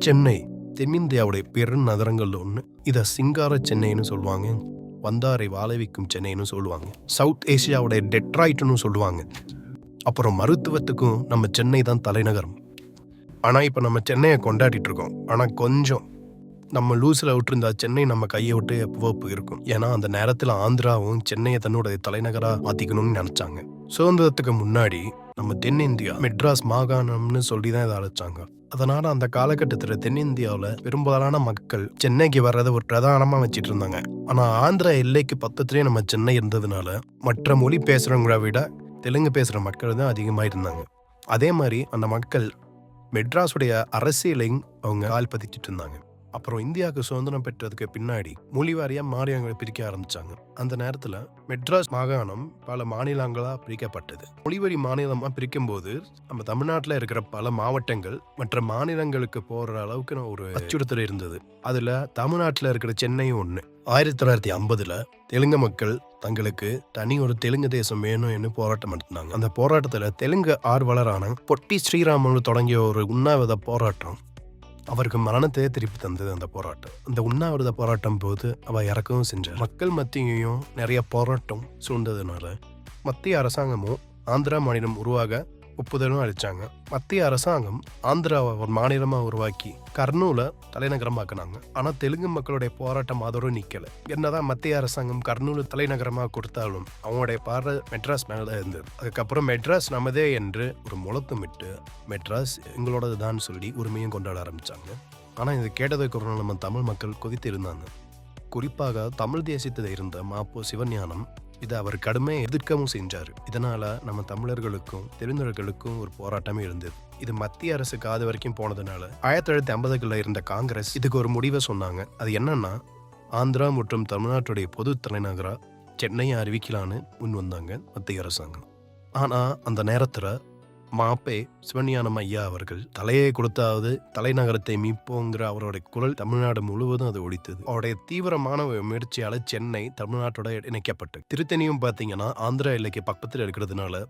சென்னை தென்னிந்தியாவுடைய பெருநகரங்கள்ல ஒன்று. இதை சிங்கார சென்னைன்னு சொல்லுவாங்க, வந்தாரை வாழ வைக்கும் சென்னைன்னு சொல்லுவாங்க, சவுத் ஏசியாவுடைய டெட்ராய்ட்னு சொல்லுவாங்க. அப்புறம் மருத்துவத்துக்கும் நம்ம சென்னை தான் தலைநகரம். ஆனால் இப்போ நம்ம சென்னையை கொண்டாடிட்டு இருக்கோம். ஆனால் கொஞ்சம் நம்ம லூஸில் விட்டுருந்தா சென்னை நம்ம கையை விட்டு எப்போ இருக்கும். ஏன்னா அந்த நேரத்தில் ஆந்திராவும் சென்னையை தன்னோட தலைநகராக மாற்றிக்கணும்னு நினச்சாங்க. சுதந்திரத்துக்கு முன்னாடி நம்ம தென்னிந்தியா மெட்ராஸ் மாகாணம்னு சொல்லி தான் இதை அழைச்சாங்க. அதனால அந்த காலகட்டத்தில் தென்னிந்தியாவில் பெரும்பாலான மக்கள் சென்னைக்கு வர்றதை ஒரு பிரதானமாக வச்சுட்டு இருந்தாங்க. ஆனால் ஆந்திரா எல்லைக்கு பக்கத்துலேயே நம்ம சென்னை இருந்ததுனால மற்ற மொழி பேசுகிறவங்கள விட தெலுங்கு பேசுகிற மக்கள் தான் அதிகமாக இருந்தாங்க. அதே மாதிரி அந்த மக்கள் மெட்ராஸுடைய அரசியலையும் அவங்க கால் பதிச்சுட்டு இருந்தாங்க. அப்புறம் இந்தியாவுக்கு சுதந்திரம் பெற்றதுக்கு பின்னாடி மொழிவாரியாக மாநிலங்களை பிரிக்க ஆரம்பிச்சாங்க. அந்த நேரத்தில் மெட்ராஸ் மாகாணம் பல மாநிலங்களாக பிரிக்கப்பட்டது. மொழிவரி மாநிலமாக பிரிக்கும் போது நம்ம தமிழ்நாட்டில் இருக்கிற பல மாவட்டங்கள் மற்ற மாநிலங்களுக்கு போகிற அளவுக்கு ஒரு அச்சுறுத்தல் இருந்தது. அதில் தமிழ்நாட்டில் இருக்கிற சென்னையும் ஒன்று. 1950 தெலுங்கு மக்கள் தங்களுக்கு தனி ஒரு தெலுங்கு தேசம் வேணும்னு போராட்டம் நடத்தினாங்க. அந்த போராட்டத்தில் தெலுங்கு ஆர்வலரான பொட்டி ஸ்ரீராமன் தொடங்கிய ஒரு உண்ணாவிரத போராட்டம் அவருக்கு மரணத்தை திருப்பி தந்தது. அந்த போராட்டம், அந்த உண்ணாவிரத போராட்டம் போது அவ இறக்கவும் செஞ்சார். மக்கள் மத்தியையும் நிறைய போராட்டம் சூழ்ந்ததுனால மத்திய அரசாங்கமும் ஆந்திரா மாநிலம் உருவாக ஒப்புதலும் அளிச்சாங்க. மத்திய அரசாங்கம் ஆந்திராவை ஒரு மாநிலமாக உருவாக்கி கர்னூலை தலைநகரமாக்குனாங்க. ஆனால் தெலுங்கு மக்களுடைய போராட்டம் அதோடு நிற்கல. என்னதான் மத்திய அரசாங்கம் கர்னூலை தலைநகரமாக கொடுத்தாலும் அவங்களுடைய பார்வை மெட்ராஸ் மேலே இருந்தது. அதுக்கப்புறம் மெட்ராஸ் நமதே என்று ஒரு முழக்கமிட்டு மெட்ராஸ் எங்களோடது தான் சொல்லி உரிமையும் கொண்டாட ஆரம்பித்தாங்க. ஆனால் இது கேட்டதுக்கு நம்ம தமிழ் மக்கள் கொதித்து இருந்தாங்க. குறிப்பாக தமிழ் தேசியத்தில் இருந்த மாப்போ சிவஞானம் இதை அவர் கடுமையை எதிர்க்கவும் செஞ்சார். இதனால நம்ம தமிழர்களுக்கும் தெரிந்தவர்களுக்கும் ஒரு போராட்டமே இருந்தது. இது மத்திய அரசு காது வரைக்கும் போனதுனால 1950களில் இருந்த காங்கிரஸ் இதுக்கு ஒரு முடிவை சொன்னாங்க. அது என்னன்னா, ஆந்திரா மற்றும் தமிழ்நாட்டுடைய பொது தலைநகரா சென்னையை அறிவிக்கலான்னு முன் வந்தாங்க மத்திய அரசாங்கம். ஆனால் அந்த நேரத்தில் மாப்பே சிவஞானம் ஐயா அவர்கள் தலையை கொடுத்தாவது தலைநகரத்தை மீட்போங்கிற அவருடைய குரல் தமிழ்நாடு முழுவதும் அது ஒலித்தது. அவருடைய தீவிரமான முயற்சியால சென்னை தமிழ்நாட்டோட இணைக்கப்பட்டது. திருத்தணியும் பார்த்தீங்கன்னா ஆந்திரா எல்லைக்கு பக்கத்தில் இருக்கிறதுனால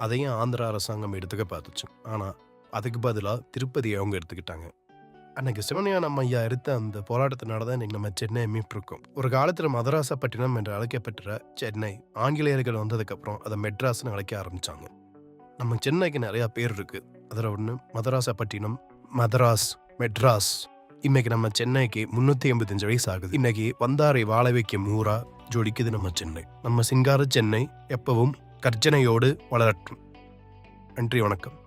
அதையும் ஆந்திரா அரசாங்கம் எடுத்துக்க பார்த்துச்சு. ஆனால் அதுக்கு பதிலாக திருப்பதியை அவங்க எடுத்துக்கிட்டாங்க. அன்னைக்கு சிவஞானம் ஐயா எடுத்த அந்த போராட்டத்தினால தான் இன்னைக்கு நம்ம சென்னையை மீட்டிருக்கோம். ஒரு காலத்தில் மதராசப்பட்டினம் என்று அழைக்கப்பட்ட சென்னை ஆங்கிலேயர்கள் வந்ததுக்கப்புறம் அதை மெட்ராஸ்ன்னு அழைக்க ஆரம்பித்தாங்க. நம்ம சென்னைக்கு நிறையா பேர் இருக்குது. அதில் ஒன்று மதராசப்பட்டினம், மதராஸ், மெட்ராஸ். இன்னைக்கு நம்ம சென்னைக்கு 385 வயசு ஆகுது. இன்னைக்கு வந்தாரை வாழ வைக்கும் ஊரா ஜோடிக்குது நம்ம சென்னை. நம்ம சிங்கார சென்னை எப்பவும் கர்ஜனையோடு வளரட்டும். நன்றி, வணக்கம்.